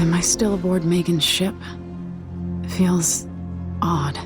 Am I still aboard Megan's ship? Feels odd.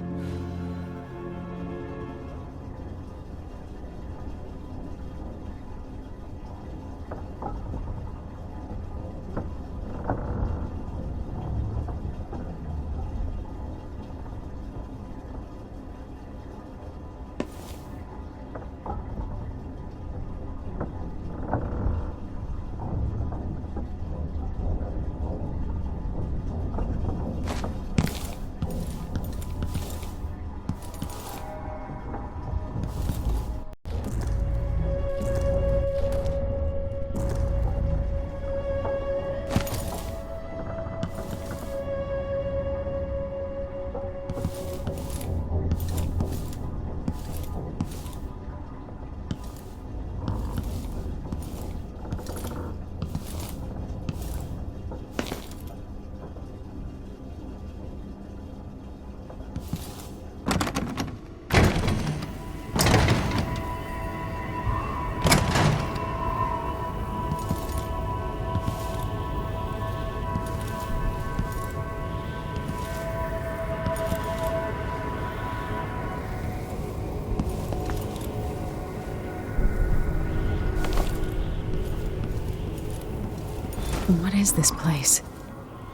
What is this place?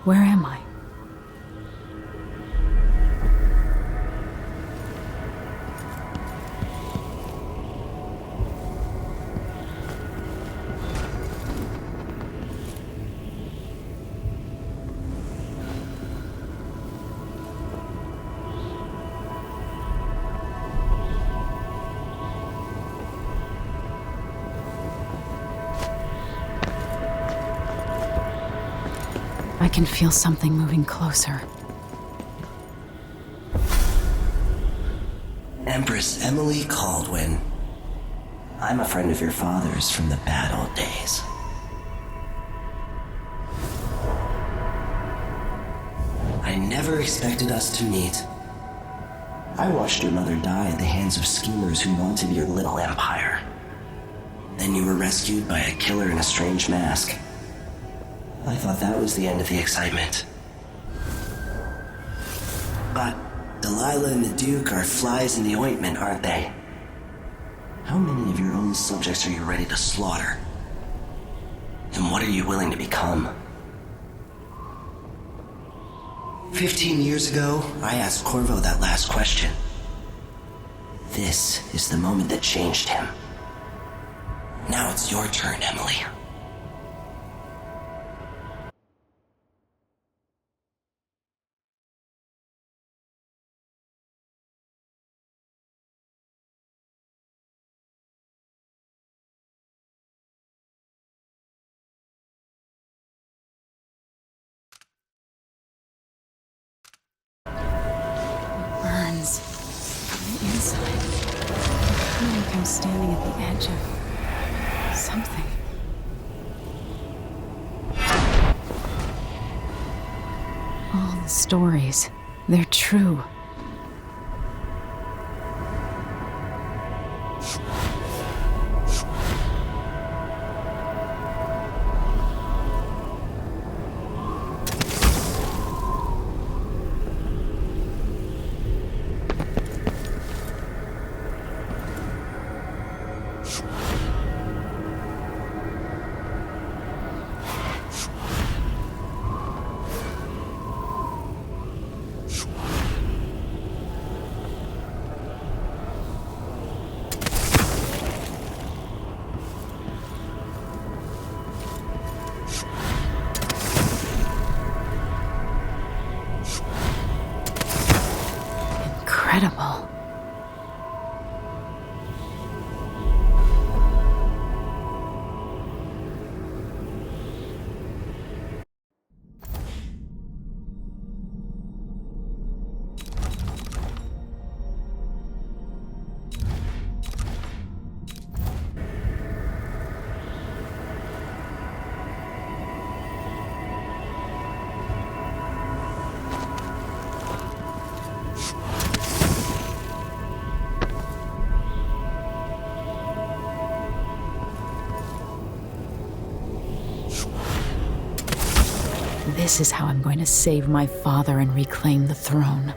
Where am I? I can feel something moving closer. Empress Emily Caldwin. I'm a friend of your father's from the bad old days. I never expected us to meet. I watched your mother die at the hands of schemers who wanted your little empire. Then you were rescued by a killer in a strange mask. I thought that was the end of the excitement. But Delilah and the Duke are flies in the ointment, aren't they? How many of your own subjects are you ready to slaughter? And what are you willing to become? 15 years ago, I asked Corvo that last question. This is the moment that changed him. Now it's your turn, Emily. Burns. From the inside. I feel like I'm standing at the edge of something. All the stories, they're true. Incredible. This is how I'm going to save my father and reclaim the throne.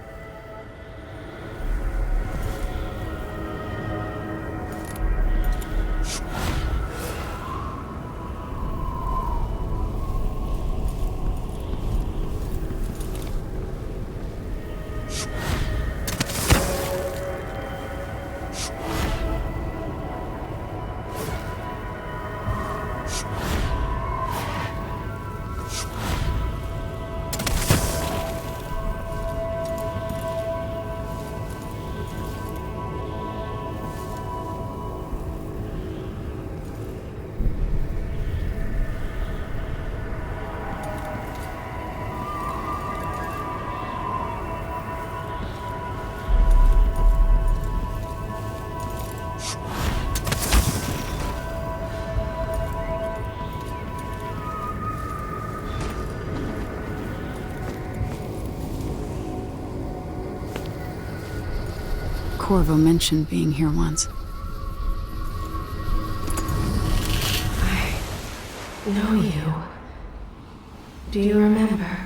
Corvo mentioned being here once. I know you. Do you remember?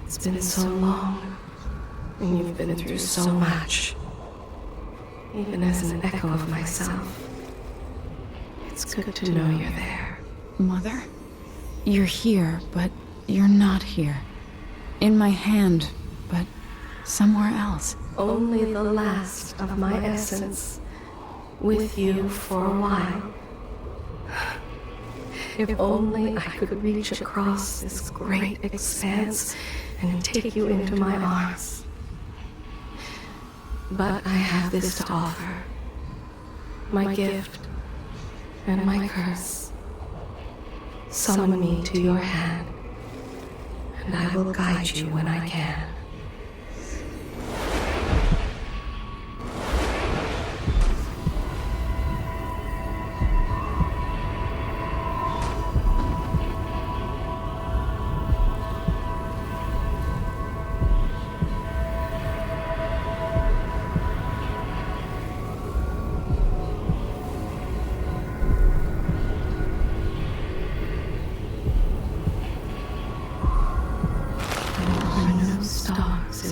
It's been so long, and you've been through so much. Even as an echo of myself, it's good to know you're there. Mother? You're here, but you're not here. In my hand, but somewhere else. Only the last of my essence, with you for a while. If only I could reach across this great expanse and take you into my arms. But I have this to offer. My gift and my curse. Summon me to your hand, and I will guide you when I can.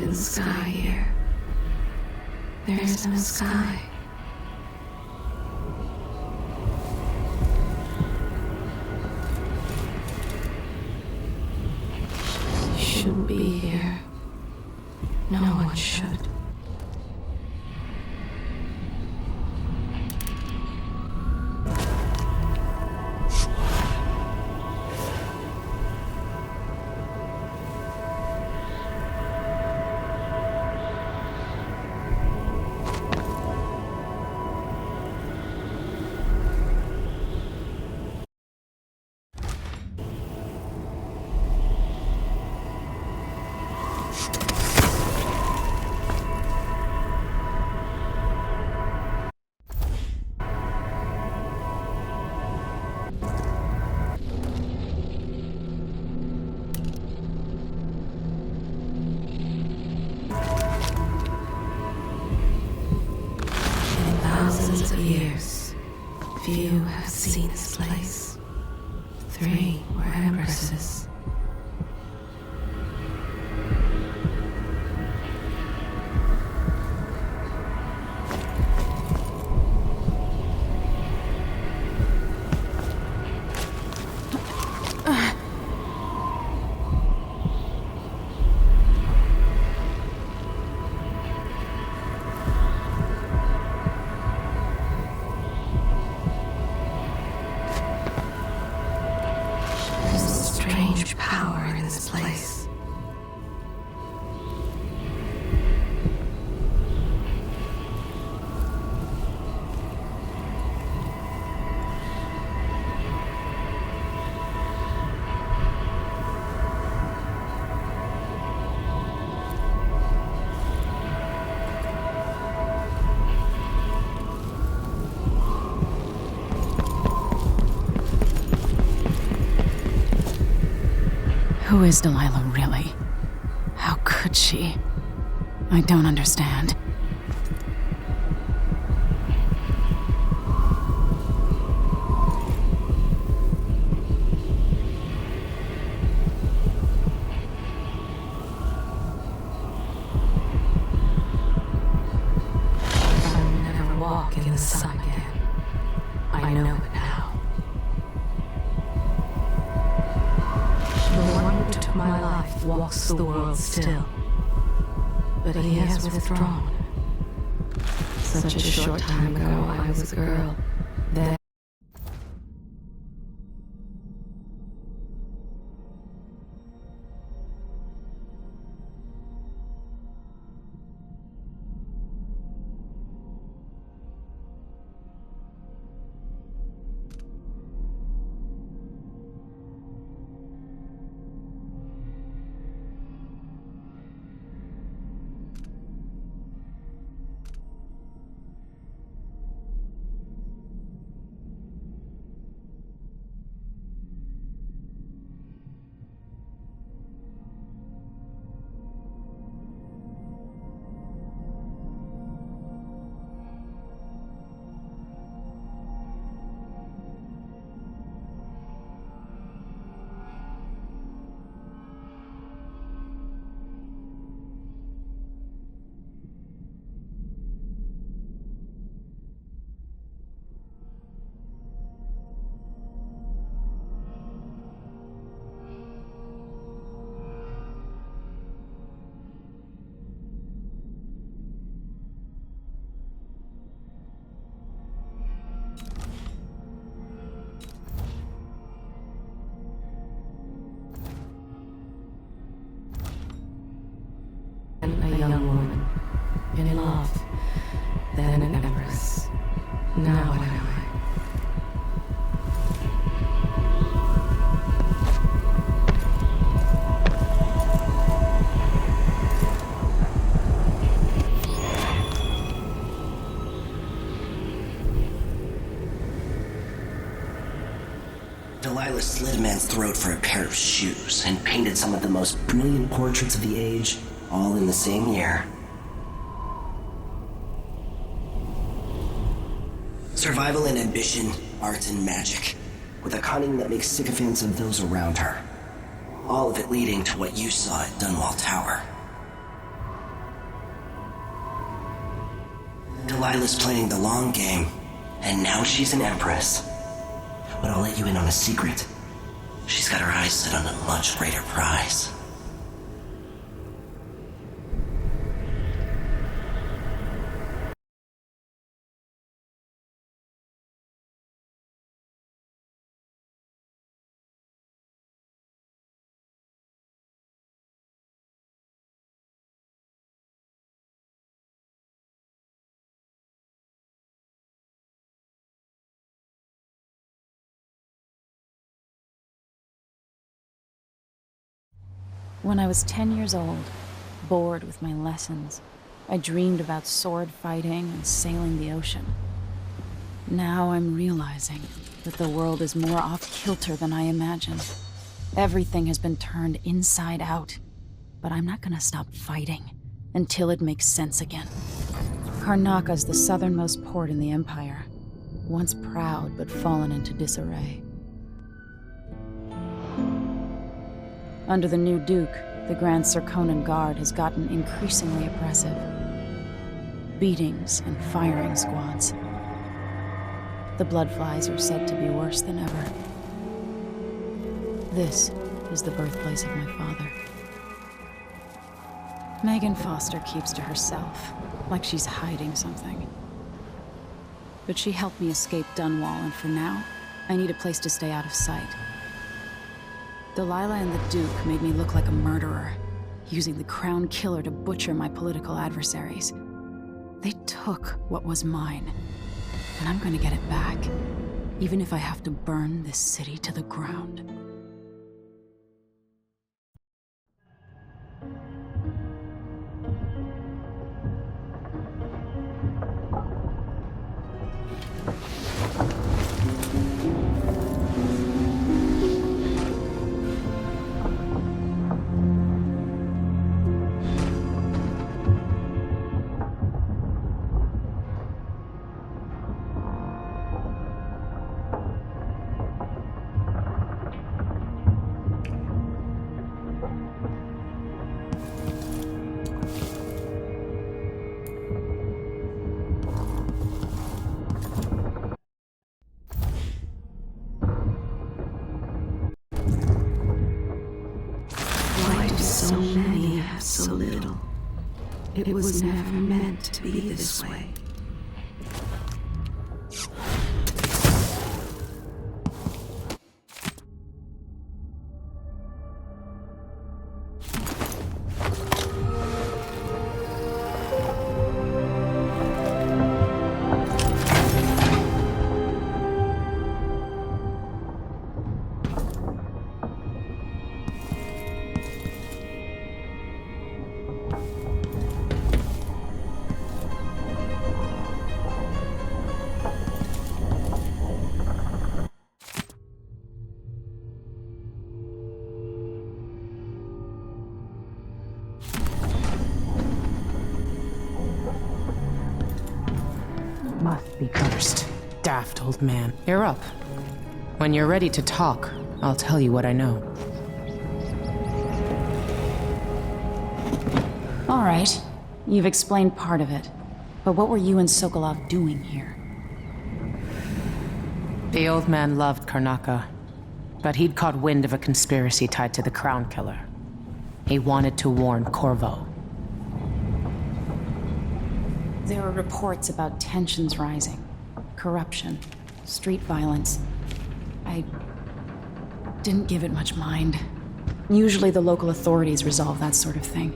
In the sky here. There is no sky. You shouldn't be here. No one should. Thousands of years, few have seen this place. 3 were empresses. Power in this place. Who is Delilah really? How could she? I don't understand. I know it now. The one who took my life walks the world still. But he has withdrawn. Such a short time ago, I was a girl. Then a young woman, in love, then an empress. Now what am I? Delilah slit a man's throat for a pair of shoes and painted some of the most brilliant portraits of the age, all in the same year. Survival and ambition, art and magic, with a cunning that makes sycophants of those around her. All of it leading to what you saw at Dunwall Tower. Delilah's playing the long game, and now she's an empress. But I'll let you in on a secret. She's got her eyes set on a much greater prize. When I was 10 years old, bored with my lessons, I dreamed about sword fighting and sailing the ocean. Now I'm realizing that the world is more off-kilter than I imagined. Everything has been turned inside out, but I'm not gonna stop fighting until it makes sense again. Karnaka's the southernmost port in the Empire, once proud but fallen into disarray. Under the new Duke, the Grand Serkonan Guard has gotten increasingly oppressive. Beatings and firing squads. The Bloodflies are said to be worse than ever. This is the birthplace of my father. Megan Foster keeps to herself, like she's hiding something. But she helped me escape Dunwall, and for now, I need a place to stay out of sight. Delilah and the Duke made me look like a murderer, using the Crown Killer to butcher my political adversaries. They took what was mine, and I'm gonna get it back, even if I have to burn this city to the ground. so little. It was never meant to be this way. Must be cursed. Daft old man. You're up. When you're ready to talk, I'll tell you what I know. All right. You've explained part of it. But what were you and Sokolov doing here? The old man loved Karnaka, but he'd caught wind of a conspiracy tied to the Crown Killer. He wanted to warn Corvo. There are reports about tensions rising, corruption, street violence. I didn't give it much mind. Usually the local authorities resolve that sort of thing.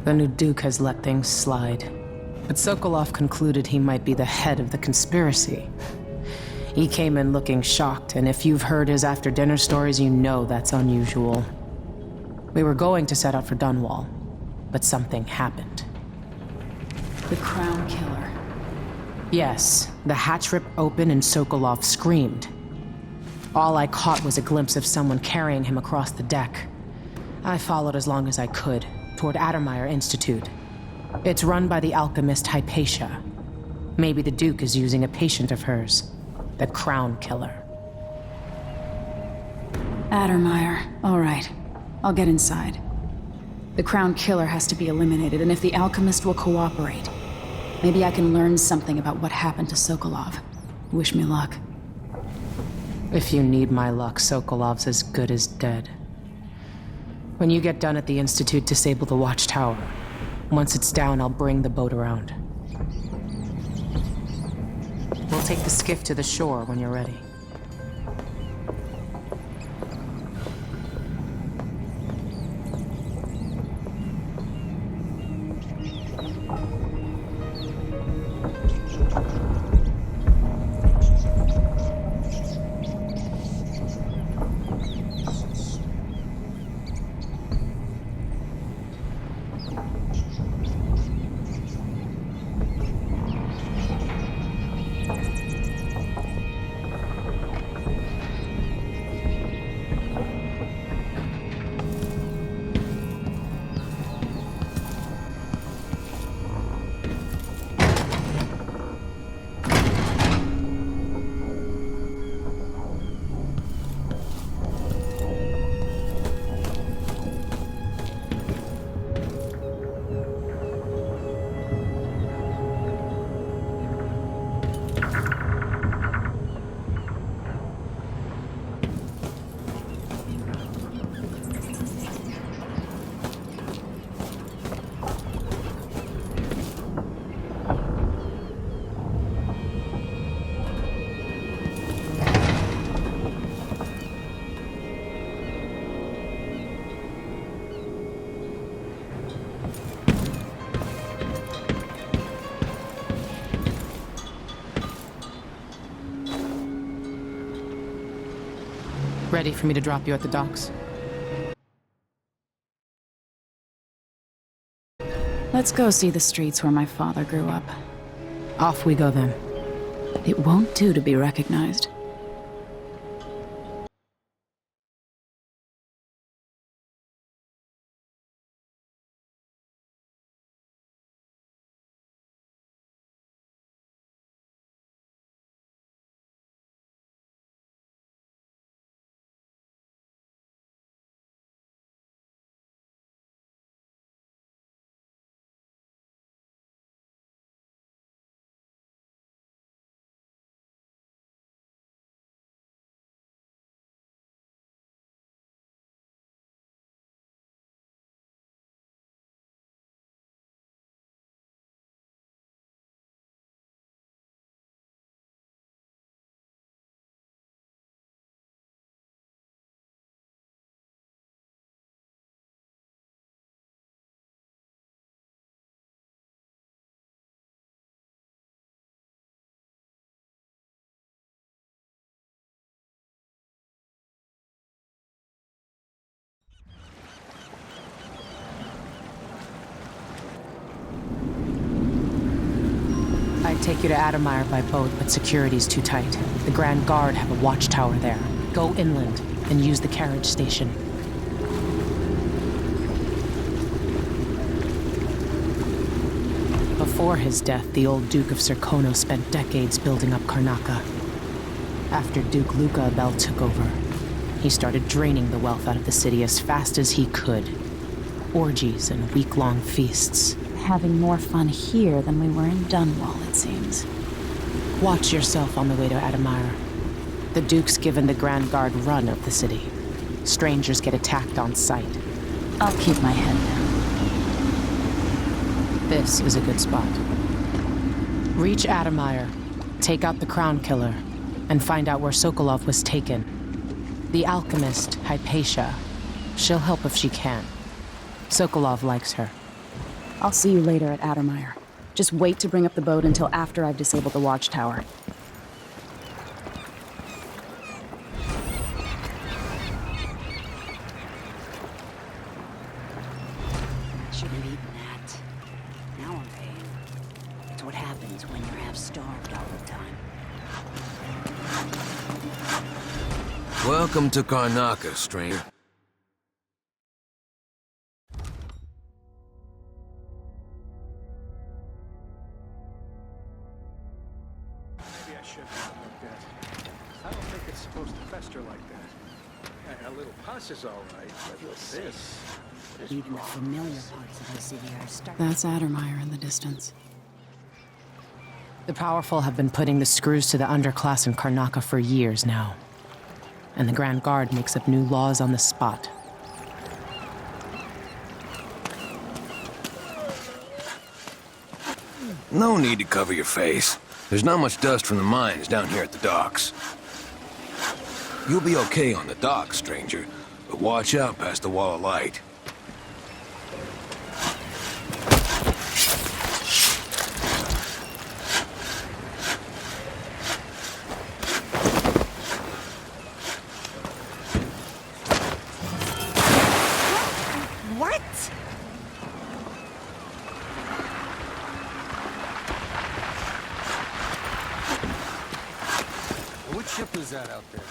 The new Duke has let things slide. But Sokolov concluded he might be the head of the conspiracy. He came in looking shocked, and if you've heard his after-dinner stories, you know that's unusual. We were going to set out for Dunwall, but something happened. The Crown Killer. Yes, the hatch ripped open and Sokolov screamed. All I caught was a glimpse of someone carrying him across the deck. I followed as long as I could, toward Addermeyer Institute. It's run by the alchemist Hypatia. Maybe the Duke is using a patient of hers, the Crown Killer. Addermeyer. All right. I'll get inside. The Crown Killer has to be eliminated, and if the alchemist will cooperate, maybe I can learn something about what happened to Sokolov. Wish me luck. If you need my luck, Sokolov's as good as dead. When you get done at the Institute, disable the watchtower. Once it's down, I'll bring the boat around. We'll take the skiff to the shore when you're ready. Ready for me to drop you at the docks? Let's go see the streets where my father grew up. Off we go then. It won't do to be recognized. Take you to Adamire by boat, but security's too tight. The Grand Guard have a watchtower there. Go inland and use the carriage station. Before his death, the old Duke of Serkono spent decades building up Karnaca. After Duke Luca Abel took over, he started draining the wealth out of the city as fast as he could. Orgies and week-long feasts. Having more fun here than we were in Dunwall, it seems. Watch yourself on the way to Adamire. The Duke's given the Grand Guard run of the city. Strangers get attacked on sight. I'll keep my head down. This is a good spot. Reach Adamire, take out the Crown Killer, and find out where Sokolov was taken. The alchemist, Hypatia. She'll help if she can. Sokolov likes her. I'll see you later at Adamire. Just wait to bring up the boat until after I've disabled the watchtower. Shouldn't have eaten that. Now I'm paying. It's what happens when you're half-starved all the time. Welcome to Karnaca, stranger. Maybe I should not look at. I don't think it's supposed to fester like that. A little pus is all right, but this... Even the familiar parts of the city are starting. That's Adamire in the distance. The powerful have been putting the screws to the underclass in Karnaca for years now. And the Grand Guard makes up new laws on the spot. No need to cover your face. There's not much dust from the mines down here at the docks. You'll be okay on the docks, stranger, but watch out past the wall of light. What? Which ship is that out there?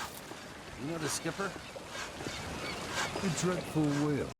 You know the skipper? A dreadful will.